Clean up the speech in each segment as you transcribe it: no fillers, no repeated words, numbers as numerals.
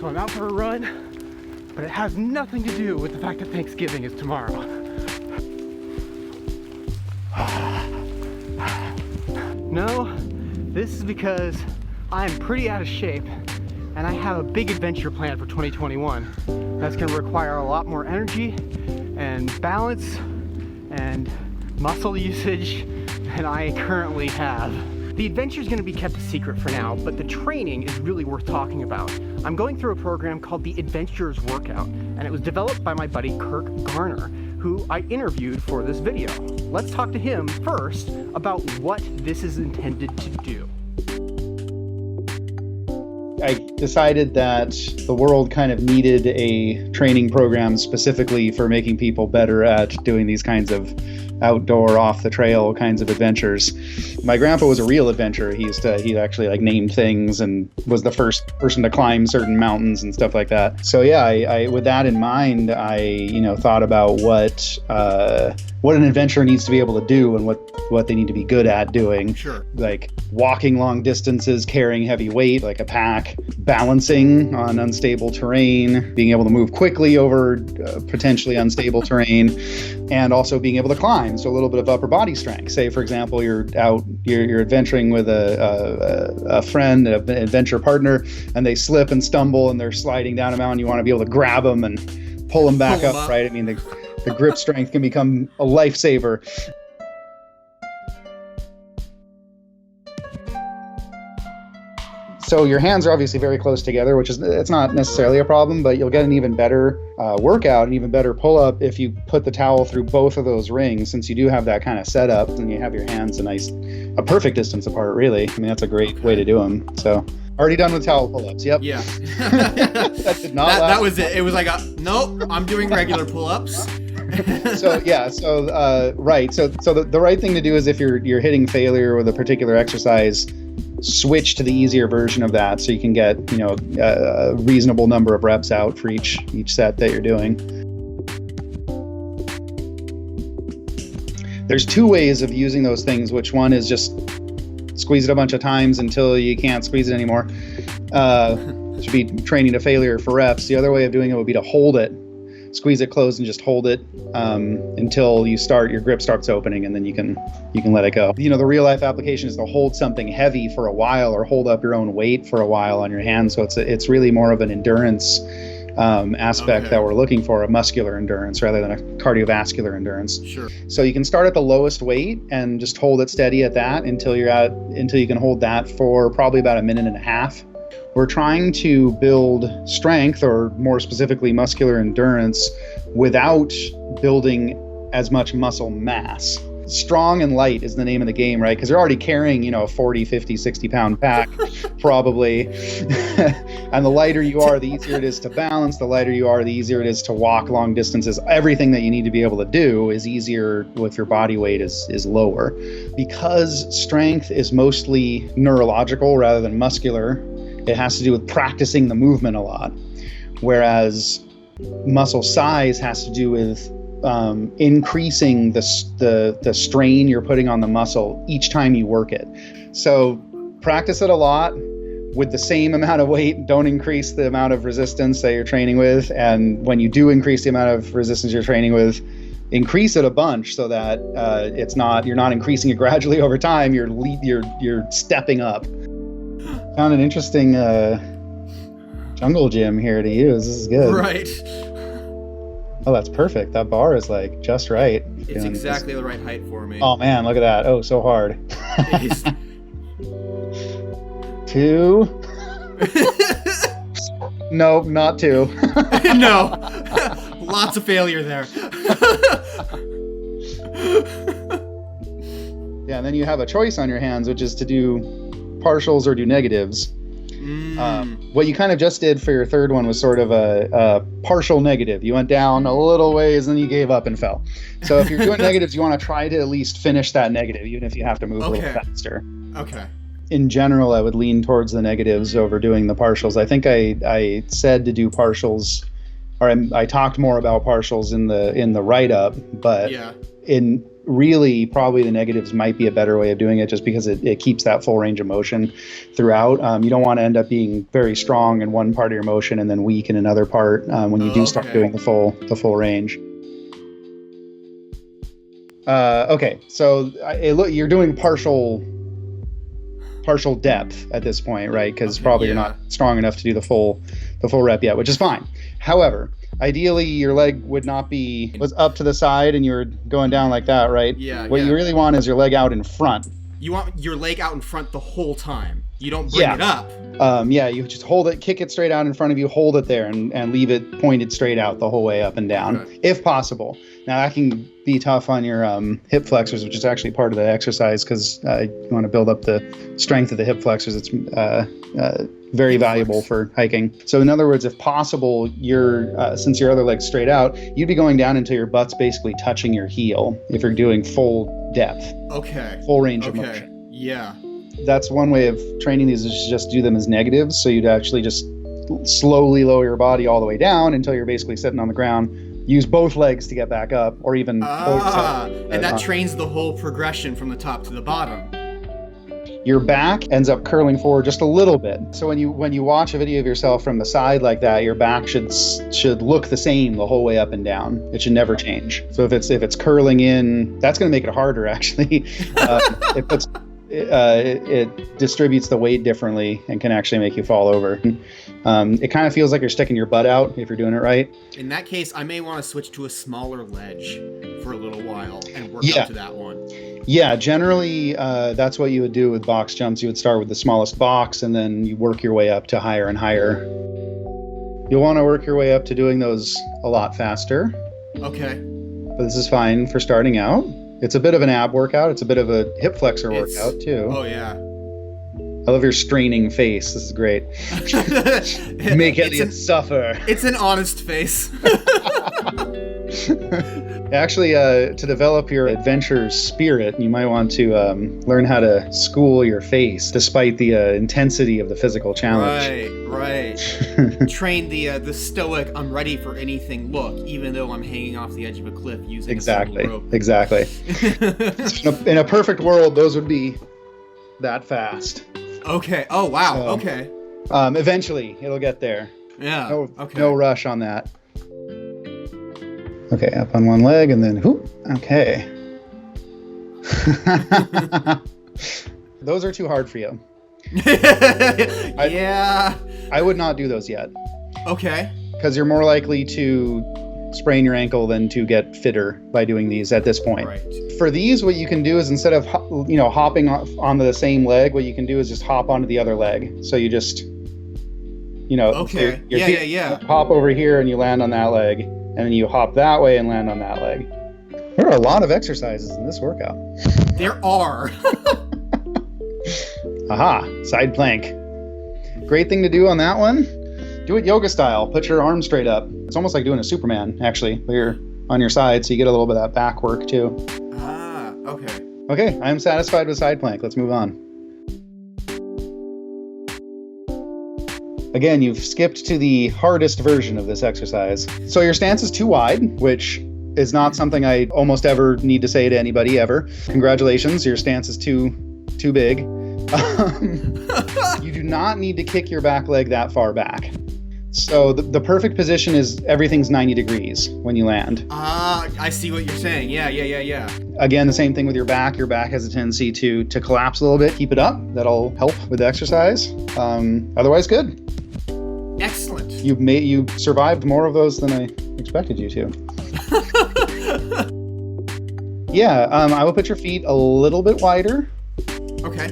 so I'm out for a run, but it has nothing to do with the fact that Thanksgiving is tomorrow. No, this is because I'm pretty out of shape and I have a big adventure planned for 2021 that's going to require a lot more energy and balance and muscle usage than I currently have. The adventure is going to be kept a secret for now, but the training is really worth talking about. I'm going through a program called the Adventurer's Workout, and it was developed by my buddy Kirk Garner, who I interviewed for this video. Let's talk to him first about what this is intended to do. I decided that the world kind of needed a training program specifically for making people better at doing these kinds of outdoor, off the trail kinds of adventures. My grandpa was a real adventurer. He actually like named things and was the first person to climb certain mountains and stuff like that. So yeah, I with that in mind, I thought about what an adventurer needs to be able to do and what they need to be good at doing. Sure. Like walking long distances, carrying heavy weight like a pack, balancing on unstable terrain, being able to move quickly over potentially unstable terrain, and also being able to climb. So a little bit of upper body strength. Say, for example, you're adventuring with a friend, an adventure partner, and they slip and stumble and they're sliding down a mountain. You want to be able to grab them and pull them back up, right? I mean, the grip strength can become a lifesaver. So your hands are obviously very close together, it's not necessarily a problem, but you'll get an even better workout, an even better pull-up if you put the towel through both of those rings, since you do have that kind of setup and you have your hands a perfect distance apart, really. I mean, that's a great way to do them. So already done with towel pull-ups. Yep. Yeah. That did not that was it. It was like, nope, I'm doing regular pull-ups. Right. So the right thing to do is if you're hitting failure with a particular exercise, switch to the easier version of that so you can get a reasonable number of reps out for each set that you're doing. There's two ways of using those things. Which one is just squeeze it a bunch of times until you can't squeeze it anymore. Should be training to failure for reps. The other way of doing it would be to hold it. Squeeze it closed and just hold it until your grip starts opening, and then you can let it go. The real life application is to hold something heavy for a while or hold up your own weight for a while on your hand. So it's really more of an endurance aspect that we're looking for, a muscular endurance rather than a cardiovascular endurance. Sure. So you can start at the lowest weight and just hold it steady at that until you can hold that for probably about a minute and a half. We're trying to build strength, or more specifically muscular endurance, without building as much muscle mass. Strong and light is the name of the game, right? Because you're already carrying, a 40, 50, 60 pound pack, probably. And the lighter you are, the easier it is to balance. The lighter you are, the easier it is to walk long distances. Everything that you need to be able to do is easier if your body weight is lower. Because strength is mostly neurological rather than muscular, it has to do with practicing the movement a lot, whereas muscle size has to do with increasing the strain you're putting on the muscle each time you work it. So practice it a lot with the same amount of weight. Don't increase the amount of resistance that you're training with, and when you do increase the amount of resistance you're training with, increase it a bunch so that you're not increasing it gradually over time. You're stepping up. Found an interesting jungle gym here to use. This is good. Right. Oh, that's perfect. That bar is like just right. It's exactly the right height for me. Oh man, look at that. Oh, so hard. It is. 2. Nope, not 2. No. Lots of failure there. Yeah, and then you have a choice on your hands, which is to do partials or do negatives. What you kind of just did for your third one was sort of a partial negative. You went down a little ways and then you gave up and fell. So if you're doing negatives, you want to try to at least finish that negative, even if you have to move a little faster. Okay. In general, I would lean towards the negatives over doing the partials. I think I said to do partials, or I talked more about partials in the write-up, but really probably the negatives might be a better way of doing it, just because it keeps that full range of motion throughout. You don't want to end up being very strong in one part of your motion and then weak in another part when you do start doing the full range. Okay, so you're doing partial depth at this point, right? Because probably you're not strong enough to do the full rep yet, which is fine. However, ideally your leg would not was up to the side and you're going down like that, right? Yeah. What you really want is your leg out in front. You want your leg out in front the whole time. You don't bring it up. You just hold it, kick it straight out in front of you, hold it there, and leave it pointed straight out the whole way up and down, if possible. Now that can be tough on your hip flexors, which is actually part of the exercise, because you want to build up the strength of the hip flexors. It's very valuable for hiking. So in other words, if possible, since your other leg's straight out, you'd be going down until your butt's basically touching your heel if you're doing full depth. Okay. Full range of motion. Yeah. That's one way of training these, is just do them as negatives. So you'd actually just slowly lower your body all the way down until you're basically sitting on the ground. Use both legs to get back up, or even both. And that trains the whole progression from the top to the bottom. Your back ends up curling forward just a little bit. So when you watch a video of yourself from the side like that, your back should look the same the whole way up and down. It should never change. So if it's curling in, that's going to make it harder actually. It distributes the weight differently and can actually make you fall over. It kind of feels like you're sticking your butt out if you're doing it right. In that case, I may want to switch to a smaller ledge for a little while and work up to that one. Yeah, generally that's what you would do with box jumps. You would start with the smallest box and then you work your way up to higher and higher. You'll want to work your way up to doing those a lot faster. Okay. But this is fine for starting out. It's a bit of an ab workout. It's a bit of a hip flexor workout too. Oh yeah. I love your straining face. This is great. Make Elliot suffer. It's an honest face. Actually, to develop your adventure spirit, you might want to learn how to school your face despite the intensity of the physical challenge. Right. Train the stoic, I'm ready for anything look, even though I'm hanging off the edge of a cliff using a single rope. Exactly. In a perfect world, those would be that fast. Okay. Oh, wow. So, okay. Eventually, it'll get there. Yeah. No rush on that. Okay, up on one leg and then whoop. Okay. Those are too hard for you. Yeah. I would not do those yet. Okay. Because you're more likely to sprain your ankle than to get fitter by doing these at this point. Right. For these, what you can do is instead of hopping onto the same leg, what you can do is just hop onto the other leg. So you just, okay. Yeah. Hop over here and you land on that leg, and then you hop that way and land on that leg. There are a lot of exercises in this workout. There are. Aha, side plank. Great thing to do on that one. Do it yoga style. Put your arms straight up. It's almost like doing a Superman, actually, but you're on your side, so you get a little bit of that back work too. Okay. Okay, I'm satisfied with side plank. Let's move on. Again, you've skipped to the hardest version of this exercise. So your stance is too wide, which is not something I almost ever need to say to anybody ever. Congratulations, your stance is too big. You do not need to kick your back leg that far back. So the perfect position is everything's 90 degrees when you land. I see what you're saying. Yeah. Again, the same thing with your back. Your back has a tendency to collapse a little bit. Keep it up. That'll help with the exercise. Otherwise, good. Excellent. You survived more of those than I expected you to. Yeah, I will put your feet a little bit wider. Okay.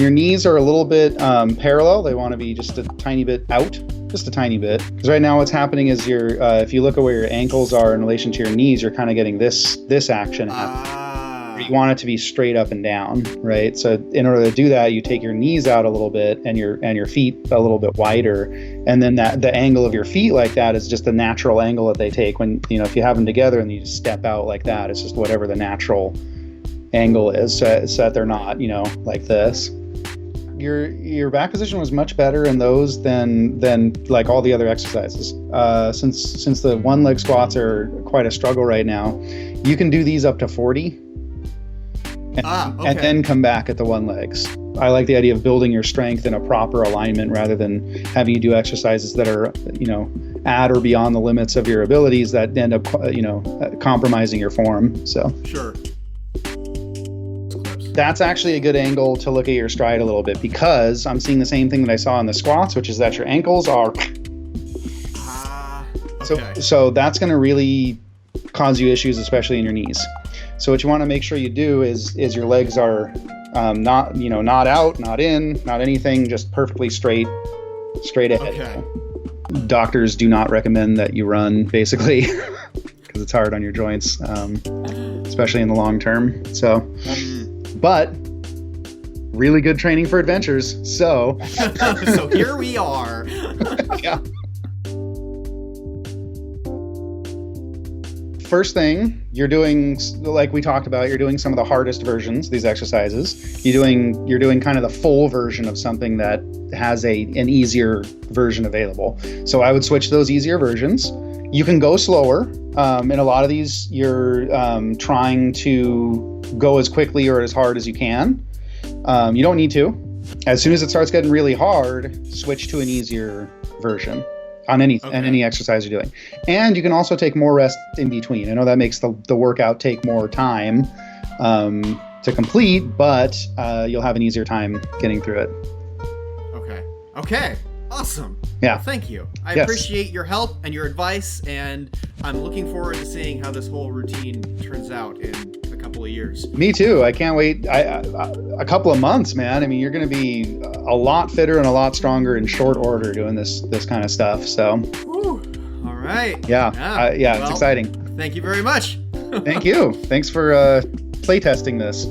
Your knees are a little bit parallel. They want to be just a tiny bit out. Just a tiny bit. Because right now what's happening is if you look at where your ankles are in relation to your knees, you're kind of getting this action happening. You want it to be straight up and down, right? So in order to do that, you take your knees out a little bit and your feet a little bit wider. And then the angle of your feet like that is just the natural angle that they take when, if you have them together and you just step out like that, it's just whatever the natural angle is so that they're not, like this. Your back position was much better in those than like all the other exercises. Since the one leg squats are quite a struggle right now, you can do these up to 40 Okay. and then come back at the one legs. I like the idea of building your strength in a proper alignment rather than having you do exercises that are, at or beyond the limits of your abilities that end up, compromising your form. So Sure. that's actually a good angle to look at your stride a little bit, because I'm seeing the same thing that I saw in the squats, which is that your ankles are. Okay. So that's going to really cause you issues, especially in your knees. So what you want to make sure you do is your legs are not out, not in, not anything, just perfectly straight ahead. Okay. Doctors do not recommend that you run, basically, because it's hard on your joints, especially in the long term. So, but really good training for adventures. So, So here we are. yeah. First thing you're doing, like we talked about, you're doing some of the hardest versions, these exercises. You're doing kind of the full version of something that has an easier version available. So I would switch those easier versions. You can go slower. In a lot of these, you're trying to go as quickly or as hard as you can. You don't need to. As soon as it starts getting really hard, switch to an easier version on any exercise you're doing. And you can also take more rest in between. I know that makes the workout take more time to complete, but you'll have an easier time getting through it. Okay. Awesome. Yeah. Well, thank you. I Yes. appreciate your help and your advice, and I'm looking forward to seeing how this whole routine turns out in a couple of years. Me too. I can't wait. A couple of months, man. I mean, you're going to be a lot fitter and a lot stronger in short order doing this kind of stuff. So, Whew. All right. yeah, Well, it's exciting. Thank you very much. Thank you. Thanks for play testing this.